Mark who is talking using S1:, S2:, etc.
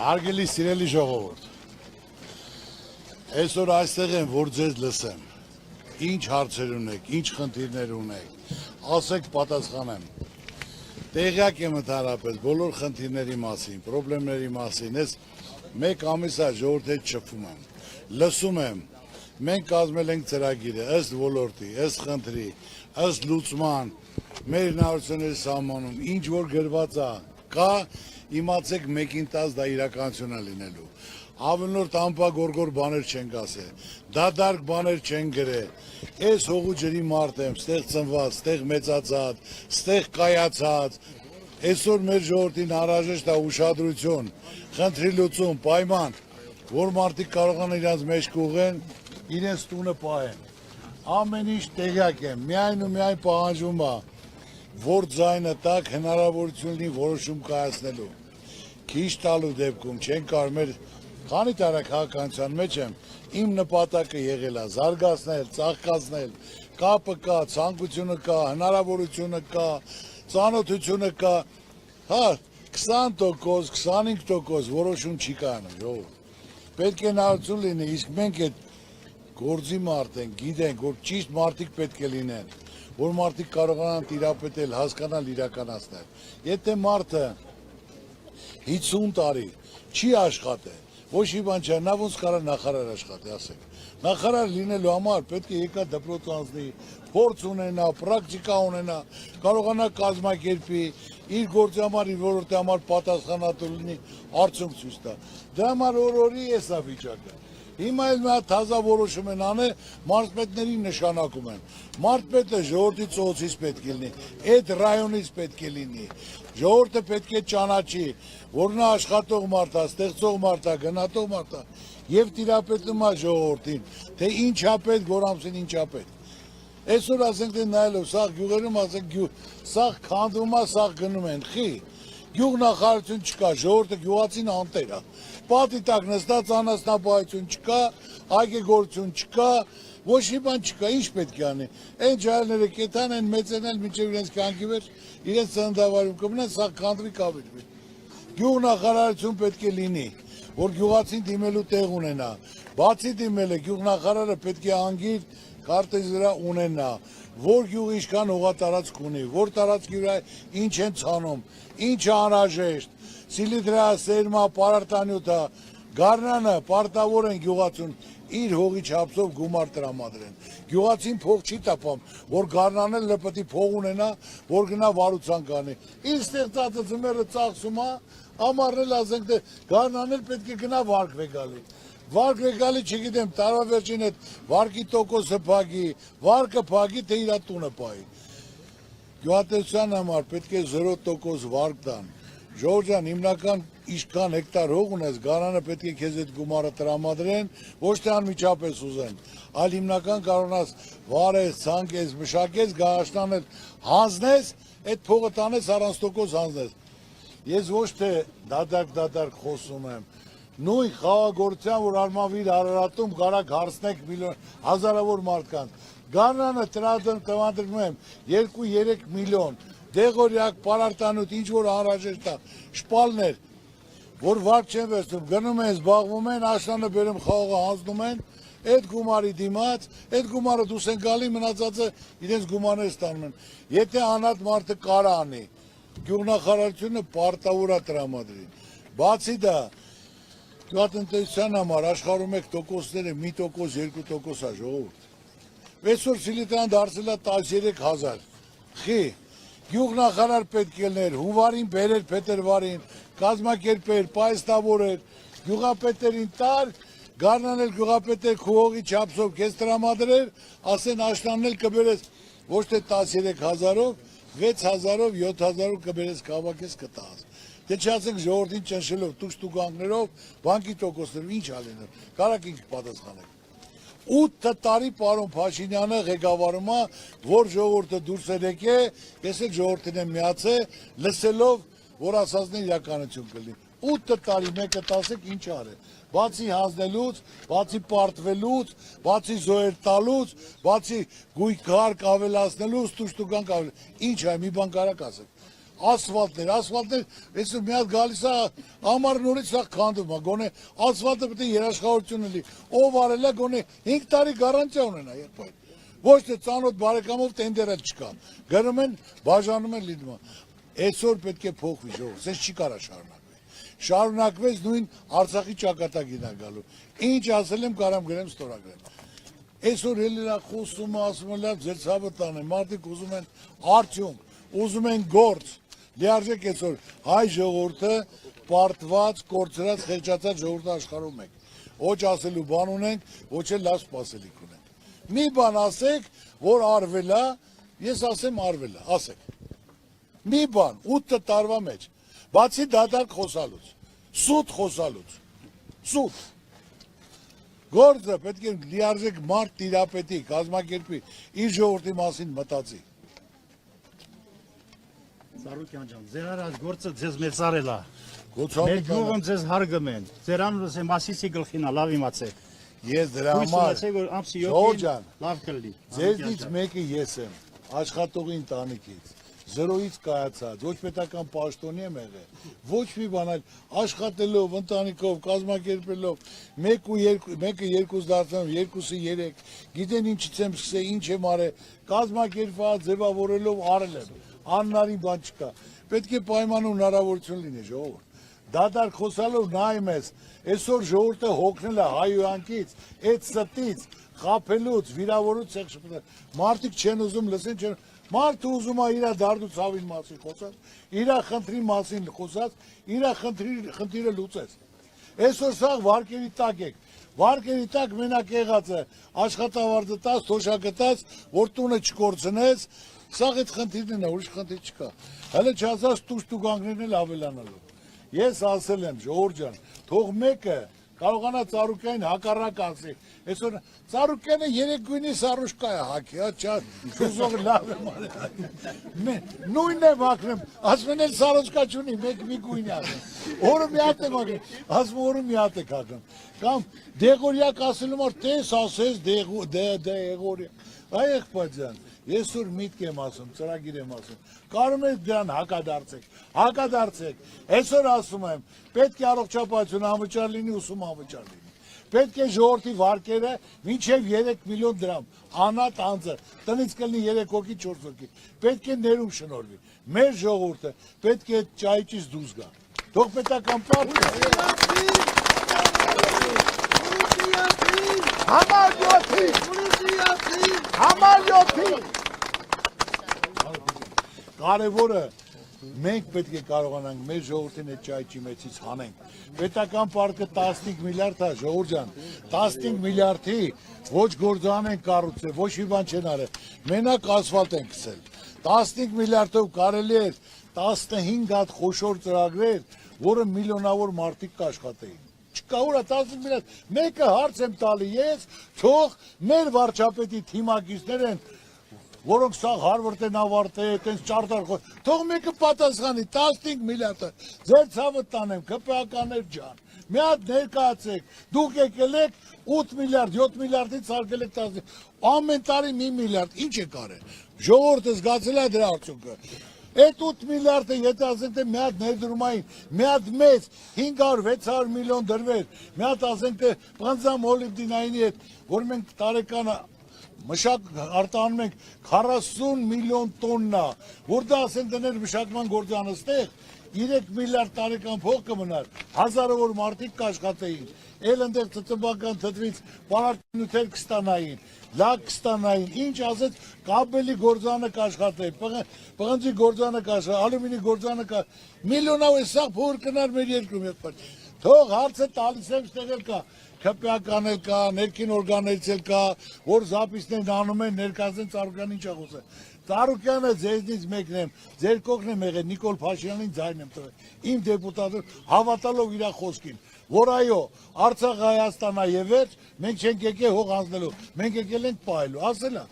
S1: Հարգելի սիրելի ժողովուրդ, այսօր այստեղ եմ, որ ձեզ լսեմ, ինչ հարցեր ունեք, ինչ խնդիրներ ունեք, ասեք պատասխանեմ, տեղյակ եմ ընդհանրապես բոլոր խնդիրների մասին, պրոբլեմների մասին, ես մեկ ամիս է ժողովուրդ հետ շփվում եմ, լսում եմ, մենք կազմել ենք ծրագիրը, ըստ ոլորտի, ըստ խնդրի, ըստ լուծման, մեր հնարավորությունների սահմանում, ինչ որ գրված է, կա, իմացեք մեկին 10 դա իրականություն է լինելու, ավելորդ անպագորգոր բաներ չենք ասել, դատարկ բաներ չենք գրել, այս հողու ջրի մարդ եմ, ստեղ ծնված, ստեղ մեծացած, ստեղ կայացած, այսօր մեր ժողովրդին անհրաժեշտ է ուշադրություն, խնդրի լուծում, պայման, որ մարդիկ կարողան իրենց մեջ կուղեն, իրենց տունը պահեն, ամեն ինչ տեղյակ եմ, միայն ու միայն պահանջում է, որ ձայնը տակ հնարավորություն լինի որոշում կայացնելու, քիչ տալու դեպքում չեն կարող մեր քանի տարի քաղաքականության մեջ եմ, իմ նպատակը եղել է զարգացնել, ծաղկացնել, կապը կա, ցանկությունը կա, հնարավորությունը կա, ծանոթությունը կա, հա 20%, 25% որոշում չի կայանում, ժողովուրդ, պետք է հնարավորություն լինի, իսկ մենք այդ գործի մարդ ենք, գիտենք, որ ճիշտ մարդիկ պետք է լինեն, որ մարդիկ կարողանան տիրապետել, հասկանալ, իրականացնել, եթե մարդը 50 տարի չի աշխատել, ոչ մի բան չէ, նա ոնց կարող նախարար աշխատի, ասեք։ Նախարար լինելու համար պետք է եկա դպրոց անցնի, փորձ ունենա, պրակտիկա ունենա, կարողանա կազմակերպի, իր գործի համար, իր ոլորտի համար պատասխանատու լինի, արդյունք ցույց տա։ Դրա համար օրորի է սա վիճակը։ Հիմա էլ մի հատ թազա որոշում են անել, մարզպետներին նշանակում են։ Մարզպետը ժողովրդի ծոցից պետք է լինի, այդ ռայոնից պետք է լինի։ Ժողովուրդը պետք է ճանաչի, որ նա աշխատող մարդ է, ստեղծող մարդ է, գնահատող մարդ է եւ տիրապետում է ժողովրդին, թե ինչա պետք, որ ամսին ինչա պետք։ Այսօր ասենք թե նայելով սաղ գյուղերում ասենք սաղ քանդվում է, սաղ գնում են, խի։ Գյուղնախարարություն չկա, ժողովուրդը գյուղացին անտեր է։ Պատի տակ նստած անասնապահություն չկա, այգեգործություն չկա, ոչ մի բան չկա, ինչ պետք է անի։ Այն ջահելները կեթան են մեծենել մինչև իրենց կյանքի վերջ, իրենց ծննդավայրում կմնան, սա քանդվի կավիրվի։ Գյուղնախարարություն պետք է լինի, որ գյուղացին դիմելու տեղ ունենա։ Բացի դիմելը գյուղնախարարը պետք է անգիր քարտեզի վրա ունենա, որ գյուղը ինչքան հողատարածք ունի, որ տարածքի վրա ինչ են ցանում, ինչ անհրաժեշտ, սիլիտրա, սերմա, պարարտանյութա, գարնանը պարտավոր են գյուղացուն իր հողի չափսով գումար տրամադրեն։ Գյուղացին փող չի տապամ, որ գարնանել պետք է փող ունենա, որ գնա վարության կանի։ Իր ստեղծածը ձմեռը ծախսում է, ամառնել ասենք թե գարնանել պետք է գնա վարկ վեգալի։ Վարկ վեգալի չգիտեմ, տարվա վերջին այդ վարկի տոկոսը փագի, վարկը փագի, թե իր տունը պահի։ Գյուղատնտեսության համար պետք է 0% վարկ տան։ Ժողովուրդ ջան, հիմնական ինչքան հեկտար հող ունես, գարանը պետք է քեզ այդ գումարը տրամադրեն, ոչ թե անմիջապես ուզեն, այլ հիմնական կարողանաս վարես, ցանկես, մշակես, գարաշտանել, հանձնես, այդ փողը տանես առանց տոկոս հանձնես։ Ես ոչ թե դատարկ խոսում եմ, նույն խաղաղորդության, որ Արմավիր Արարատում կարակ հարցնեք հազարավոր մարդկանց, գարնանը տրամադրում եմ 2-3 միլիոն, դեղորյակ, պարարտանյութ, ինչ որ անհրաժեշտ է, շպալներ, որ վարկ չեն վերցնում, գնում են, զբաղվում են, աշնանը բերում խաղողը հանձնում են, այդ գումարի դիմաց, այդ գումարը դուրս են գալի, մնացածը իրենց գումարներ ստանում են։ Եթե անհատ մարդը կարա անի, գյուղնախարարությունը պարտավոր է տրամադրի։ Բացի դա, գյուղատնտեսության համար աշխարհում եք տոկոսները 1%, 2% է ժողովուրդ։ Այսօր սիլիտրան դարձել է 13,000։ Խի, գյուղնախարար պետք է լիներ, հունվարին բերեր փետրվարին, կազմակերպեր, պայստավորեր, գյուղապետերին տար, գարնանել գյուղապետեր քողի չափսով քեզ տրամադրեր, ասեն աշնաննել կբերես ոչ թե 13,000-ով, 6,000-ով, 7,000-ով կբերես կավակես կտաս։ Դե չասենք ժողովրդին ճնշելով, տուշտուկանքներով, բանկի տոկոսներով, ինչ ալեներ, կարակ ինչ պատասխանեք։ 8 տարի պարոն Փաշինյանը ղեկավարում է, որ ժողովուրդը դուրս էր եկել, ես էլ ժողովրդին եմ միացել, լսելով, որ ասածն իրականություն կլինի։ 8 տարի մեկը տասեք ինչ արել։ Բացի հանձնելուց, բացի պարտվելուց, բացի զոհեր տալուց, բացի գույք հարկ ավելացնելուց, տուշտուկանք ինչ է, մի բան կարակ ասեք։ ասֆալտներ, այսօր մի հատ գալիս է ամառ նորից սա քանդում է, գոնե ասֆալտը պետք է երաշխավորություն լինի, ով արել է գոնե 5 տարի գարանտիա ունենա երբ ոչ թե ծանոթ բարեկամով տենդերը չկա, գրում են, բաժանում են լինում, այսօր պետք է փոխվի ժողովուրդ, սենց չի կարա շարունակվեց նույն Արցախի ճակատագին է գալու, ինչ ասել եմ կարամ գրեմ ստորագրեմ, այսօր էլ խոսում ասում եմ լավ ձեր ցավը տանեմ, մարդիկ ուզում են արդյունք, ուզում են գործ, լիարժեք այսօր հայ ժողովուրդը պարտված, կորցրած, խեղճացած ժողովուրդը աշխարհում ենք, ոչ ասելու բան ունենք, ոչ էլ լավ սպասելիք ունենք, մի բան ասեք, որ արվել է, ես ասեմ արվել է, ասեք, մի բան, 8 տարվա մեջ, բացի դատարկ խոսալուց, սուտ խոսալուց, սուտ, գործը պետք է լիարժեք մարդ տիրապետի, կազմակերպի, իր ժողովրդի մասին մտածի։
S2: Սարուկյան ջան, ձեր արած գործը ձեզ մեծարել է։
S1: Գուցե
S2: Մեր գյուղում ձեզ հարգում են։ Ձեր անունը Մասիսի գլխին է, լավ իմացեք։
S1: ես դրա համար,
S2: Ժողովուրդ ջան, լավ կլինի։
S1: ձեզնից մեկը ես եմ, աշխատողի ընտանիքից, զրոյից կայացած, ոչ պետական պաշտոնի եմ եղել, ոչ մի բան այլ աշխատելով, ընտանիքով, կազմակերպելով, մեկը երկուս դարձնով, երկուսը երեք, գիտեն ինչից եմ սկսել, ինչ եմ արել, կազմակերպված, ձևավորելով արել եմ, անհնարին բան չկա, պետք է պայման ու հնարավորություն լինի ժողովուրդ, դատարկ խոսալով նայում ես, այսօր ժողովուրդը հոգնել է հայհոյանքից, այդ ստից, խաբելուց, վիրավորուց, մարդիկ չեն ուզում լսեն, չեն Մարդը ուզում է իր դարդու ցավին մասին խոսած, իր խնդրի մասին խոսած, իր խնդիրը լուծես։ Այսօր սա վարկերի տակ եք, վարկերի տակ մենակ եղած է, աշխատավարձը տաս, թոշակը տաս, որ տունը չկորցնես, սա այդ խնդիրն է, ուրիշ խնդիր չկա։ Հələ չասած տուշտուգանքներն էլ ավելանալու։ Ես ասել եմ, ժողովուրդ ջան, թող մեկը կարողանա Ծառուկյանին հակառակ ասի։ Այսօր Ծառուկյանը երեք գույնի սարուշկա է հագի, հա, շուզող լավ եմ արել։ Նույնն եմ հագնում, ասում են էլ սարուշկա չունի, մեկ մի գույնի ասում։ Օրը մի հատ եմ հագնում, ասում օրը մի հատ եք հագնում։ Կամ դեղորյակ ասելում որ տես ասես դեղորյակ։ Այ եղբայր ջան, ես որ միտք եմ ասում, ծրագիր եմ ասում, կարում եք դրան հակադարձեք, այսօր ասում եմ, պետք է առողջապահություն անվճար լինի, ուսում անվճար լինի, պետք է ժողովրդի վարկերը մինչև 3 միլիոն դրամ, անհատ անձը, տնից կլինի 3 հոգի, 4 հոգի, պետք է ներում շնորհվի, մեր ժողովուրդը պետք է ճայճից դուրս գա, թող պետական Համարյոթի կարևորը մենք պետք է կարողանանք մեր ժողովրդին այդ ճայճի մեծից հանենք։ Պետական պարկը 15 միլիարդ է, ժողովուրդ ջան, 15 միլիարդի ոչ գործան են կառուցել, ոչ մի բան չեն արել։ Մենակ ասֆալտ են քսել։ 15 միլիարդով կարելի էր 15 հատ խոշոր ծրագրեր, որը միլիոնավոր մարդիկ կաշխատեին։ Չկա ուրա 15 միլիարդ, մեկը հարց եմ տալի ես, թող մեր վարչապետի թիմակիցներ են, որոնք սա Հարվարդ են ավարտել, այտենց ճարտար խոհ, թող մեկը պատասխանի 15 միլիարդը, ձեր ցավը տանեմ, ԿՊԱ-կաներ ջան, մի հատ ներկայացեք, դուք եկել եք 8 միլիարդ, 7 միլիարդից արկել եք 10, ամեն տարի 1 միլիարդ, ինչ եք արել, ժողովուրդը զգացել է դրա արդյունքը, այդ 8 միլիարդը եթե ասենք թե մի հատ ներդրումային, մի հատ մեծ 500-600 միլիոն դրվեր, մի հատ ասենք թե պղնձամ մոլիբդինայինի հետ, որ մենք տարեկանը մշակ արտանում ենք 40 միլիոն տոննա, որ դա ասենք դներ մշակման գործանը ստեղ, 3 միլիարդ տարեկան փող կմնար, հազարավոր մարդիկ կաշխատեին, էլ ընդեղ ծծմբական թթվից պարարտնյութեր կստանային, լակ կստանային, ինչ ասեց կաբելի գործանը կաշխատեին, պղնձի գործանը կաշխատեին, ալումինի գործանը կաշխատեին, միլիոնավոր սաղ փոր կնար մեր երկրում եղբայր, թող հարցը տալիս եմ ստեղել կա, ԿՊԱ-ական էլ կա, ներքին օրգաններից էլ կա, որ զապիսներն անում են ներկայացնեն Ծառուկյանին ինչ աղոս է, Ծառուկյանը ձեզնից մեկն եմ, ձեր կողքն եմ եղել, Նիկոլ Փաշինյանին ձայն եմ տվել, իմ դեպուտատը հավատալով իր խոսքին, որ այո, Արցախ Հայաստան է եւ վերջ, մենք չենք եկել հող հանձնելու, մենք եկել ենք պահելու, ասել է,